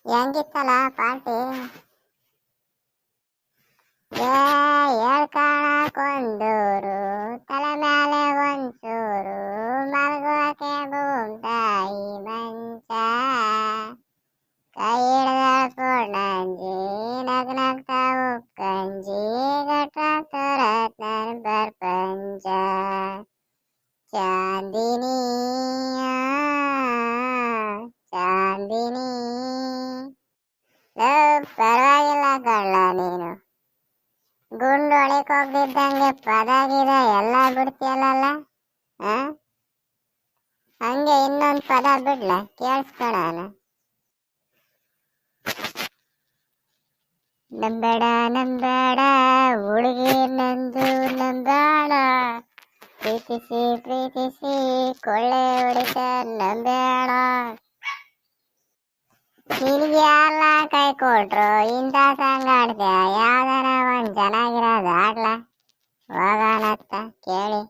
ಹೆಂಗಿತ್ತಲ್ಲ party? ಹೇಳ್ಕಾಣಕೊಂಡೂರು ತಲೆ ಮೇಲೆ ಒಂಚೂರು ಮಲ್ಗೋಕೆ ಬೂಮ್ತಾಯಿ ಮಂಚ ಕೈ ಹಿಡ್ದಳ್ಕೊಂಡಂಜಿ ನಗ್ನಗ್ತ ಉಕ್ಕಂಜಿ ಗಟ್ಟಾಗ್ತರತ್ ನನ್ ಪ್ರಪಂಚ ಚಾಂದಿನಿ ಚಾಂದಿನಿ. ಪರವಾಗಿಲ್ಲ ಕಳ್ಳ ನೀನು, ಗುಂಡು ಹೊಳಿಕ್ ಹೋಗ್ದಿದ್ದಂಗೆ ಪದಾಗಿದ ಎಲ್ಲ ಬಿಡ್ತಿಯಲ್ಲ. ಹಂಗೆ ಇನ್ನೊಂದು ಪದ ಬಿಡ್ಲ ಕೇಳಿಸ್ಕೊಳಣ. ನಂಬೇಡ ನಂಬೇಡ ಹುಡುಗಿ ನಂದು ನಂಬೇಡ, ಪ್ರೀತಿಸಿ ಪ್ರೀತಿಸಿ ಕೊಳ್ಳೆ ಹೊಡಿತ ನಂಬೇಡ. ನಿನಗೆ ಯಾರಲ್ಲ ಕೈ ಕೊಟ್ರು ಇಂಥ ಸಂಗಾಡ್ತೀಯ? ಯಾವ್ದಾರ ಒಂದ್ ಚೆನ್ನಾಗಿರೋದು ಆಡ್ಲ ಹೋಗೋಣತ್ತ ಕೇಳಿ.